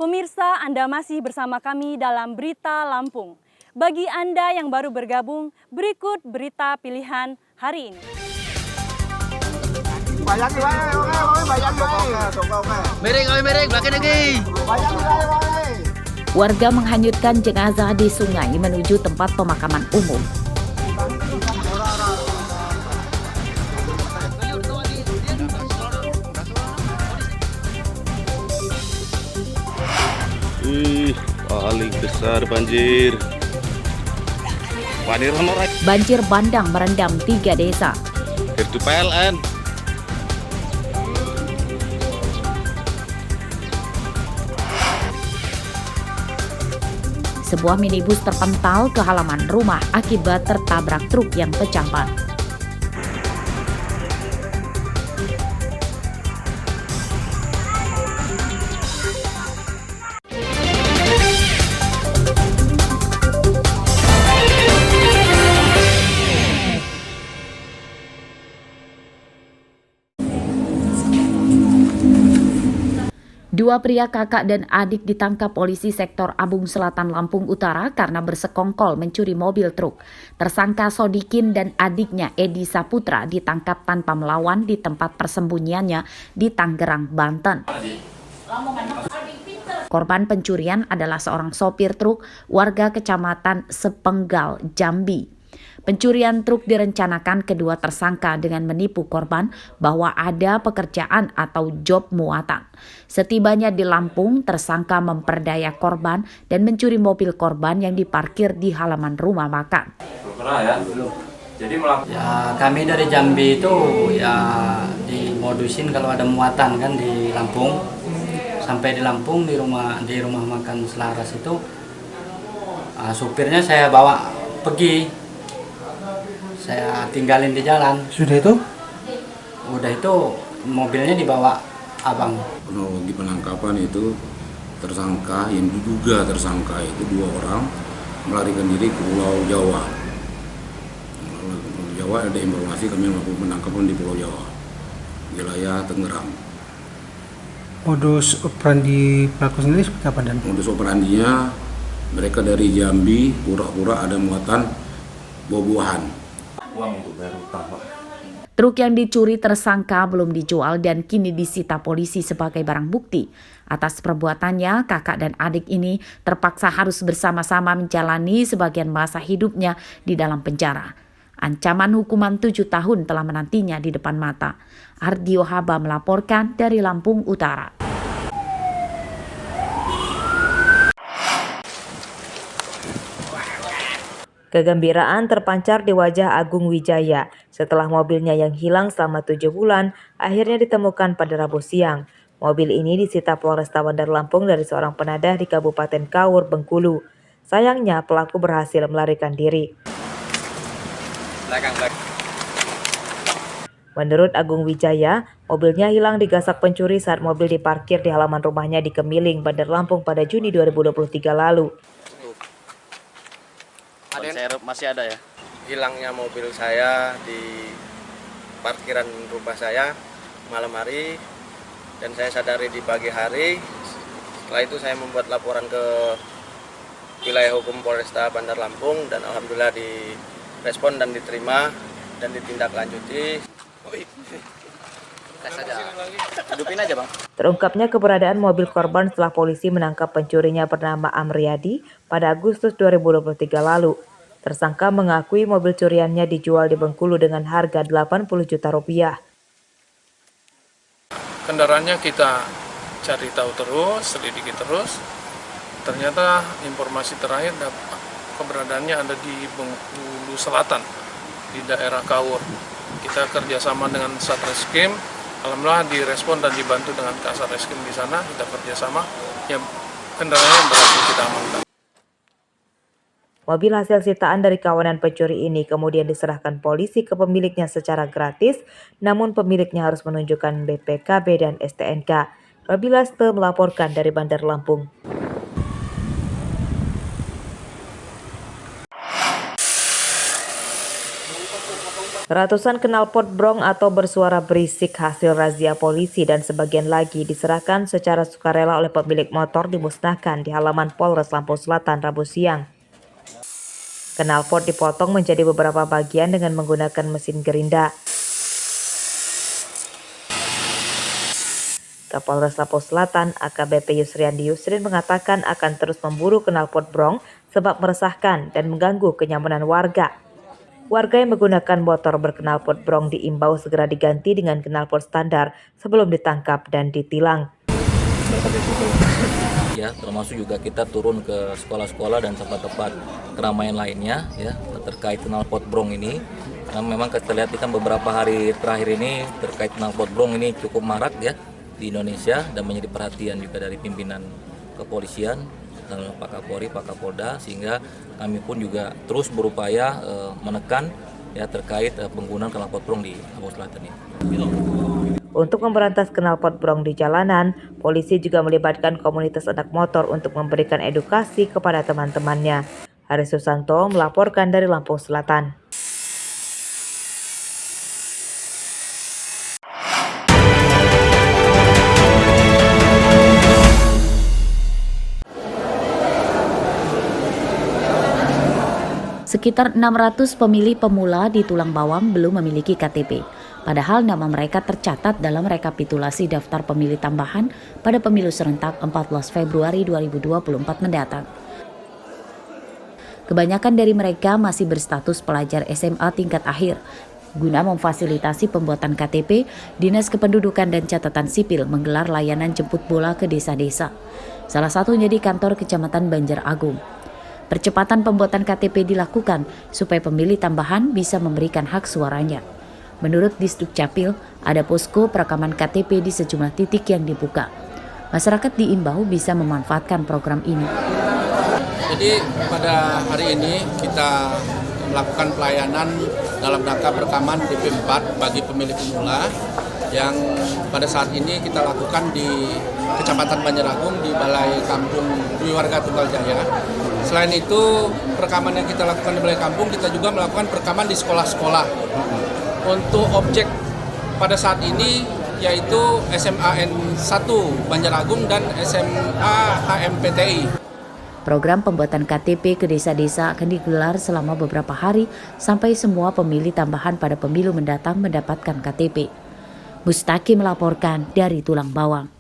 Pemirsa, Anda masih bersama kami dalam Berita Lampung. Bagi Anda yang baru bergabung, berikut berita pilihan hari ini. Warga menghanyutkan jenazah di sungai menuju tempat pemakaman umum. Paling besar banjir. Banjir bandang merendam 3 desa. Itu PLN. Sebuah minibus terpental ke halaman rumah akibat tertabrak truk yang pecah ban. Dua pria kakak dan adik ditangkap polisi sektor Abung Selatan Lampung Utara karena bersekongkol mencuri mobil truk. Tersangka Sodikin dan adiknya Edi Saputra ditangkap tanpa melawan di tempat persembunyiannya di Tangerang, Banten. Korban pencurian adalah seorang sopir truk warga kecamatan Sepenggal, Jambi. Pencurian truk direncanakan kedua tersangka dengan menipu korban bahwa ada pekerjaan atau job muatan. Setibanya di Lampung, tersangka memperdaya korban dan mencuri mobil korban yang diparkir di halaman rumah makan. Kami dari Jambi itu dimodusin kalau ada muatan kan di Lampung. Sampai di Lampung di rumah makan Selaras itu supirnya saya bawa pergi. Saya tinggalin di jalan. Sudah itu? Udah itu mobilnya dibawa abang. Kronologi penangkapan itu tersangka yang diduga tersangka itu 2 orang melarikan diri ke Pulau Jawa. Pulau Jawa ada informasi kami melakukan penangkapan di Pulau Jawa, wilayah Tangerang. Modus operandi pelaku sendiri seperti apa dan? Modus operandinya mereka dari Jambi pura-pura ada muatan buah-buahan. Truk yang dicuri tersangka belum dijual dan kini disita polisi sebagai barang bukti. Atas perbuatannya, kakak dan adik ini terpaksa harus bersama-sama menjalani sebagian masa hidupnya di dalam penjara. Ancaman hukuman 7 tahun telah menantinya di depan mata. Ardio Haba melaporkan dari Lampung Utara. Kegembiraan terpancar di wajah Agung Wijaya setelah mobilnya yang hilang selama 7 bulan akhirnya ditemukan pada Rabu siang. Mobil ini disita Polresta Bandar Lampung dari seorang penadah di Kabupaten Kaur, Bengkulu. Sayangnya pelaku berhasil melarikan diri. Menurut Agung Wijaya, mobilnya hilang digasak pencuri saat mobil diparkir di halaman rumahnya di Kemiling, Bandar Lampung pada Juni 2023 lalu. Masih ada ya? Hilangnya mobil saya di parkiran rumah saya malam hari dan saya sadari di pagi hari. Setelah itu saya membuat laporan ke wilayah hukum Polresta Bandar Lampung dan alhamdulillah direspon dan diterima dan ditindaklanjuti. Hidupin aja, Bang. Terungkapnya keberadaan mobil korban setelah polisi menangkap pencurinya bernama Amriyadi pada Agustus 2023 lalu. Tersangka mengakui mobil curiannya dijual di Bengkulu dengan harga 80 juta rupiah. Kendaraannya kita cari tahu terus, selidiki terus. Ternyata informasi terakhir keberadaannya ada di Bengkulu Selatan, di daerah Kaur. Kita kerjasama dengan Satreskrim, alhamdulillah direspon dan dibantu dengan Kasatreskim di sana. Kita kerjasama, ya kendaraannya berhasil kita amankan. Mobil hasil sitaan dari kawanan pencuri ini kemudian diserahkan polisi ke pemiliknya secara gratis, namun pemiliknya harus menunjukkan BPKB dan STNK. Robi Laste melaporkan dari Bandar Lampung. Ratusan knalpot brong atau bersuara berisik hasil razia polisi dan sebagian lagi diserahkan secara sukarela oleh pemilik motor dimusnahkan di halaman Polres Lampung Selatan Rabu siang. Knalpot dipotong menjadi beberapa bagian dengan menggunakan mesin gerinda. Kapolres Lampung Selatan AKBP Yusriandi Yusrin mengatakan akan terus memburu knalpot brong sebab meresahkan dan mengganggu kenyamanan warga. Warga yang menggunakan motor berknalpot brong diimbau segera diganti dengan knalpot standar sebelum ditangkap dan ditilang. Ya, termasuk juga kita turun ke sekolah-sekolah dan tempat-tempat keramaian lainnya ya terkait knalpot brong ini. Karena memang kita lihat kan beberapa hari terakhir ini terkait knalpot brong ini cukup marak ya di Indonesia dan menjadi perhatian juga dari pimpinan kepolisian dan Pak Kapolri, Pak Kapolda, sehingga kami pun juga terus berupaya menekan ya terkait penggunaan knalpot brong di Lampung Selatan ini. Untuk memberantas knalpot brong di jalanan, polisi juga melibatkan komunitas anak motor untuk memberikan edukasi kepada teman-temannya. Haris Susanto melaporkan dari Lampung Selatan. Sekitar 600 pemilih pemula di Tulang Bawang belum memiliki KTP. Padahal nama mereka tercatat dalam rekapitulasi daftar pemilih tambahan pada pemilu serentak 14 Februari 2024 mendatang. Kebanyakan dari mereka masih berstatus pelajar SMA tingkat akhir. Guna memfasilitasi pembuatan KTP, Dinas Kependudukan dan Catatan Sipil menggelar layanan jemput bola ke desa-desa. Salah satunya di kantor Kecamatan Banjar Agung. Percepatan pembuatan KTP dilakukan supaya pemilih tambahan bisa memberikan hak suaranya. Menurut Disduk Capil, ada posko perekaman KTP di sejumlah titik yang dibuka. Masyarakat diimbau bisa memanfaatkan program ini. Jadi pada hari ini kita melakukan pelayanan dalam rangka perekaman DP4 bagi pemilih pemula yang pada saat ini kita lakukan di Kecamatan Banjar Agung di Balai Kampung Dwi Warga Tunggal Jaya. Selain itu, perekaman yang kita lakukan di Balai Kampung, kita juga melakukan perekaman di sekolah-sekolah. Untuk objek pada saat ini yaitu SMA N1 Banjar Agung dan SMA HMPTI. Program pembuatan KTP ke desa-desa akan digelar selama beberapa hari sampai semua pemilih tambahan pada pemilu mendatang mendapatkan KTP. Mustaqim melaporkan dari Tulang Bawang.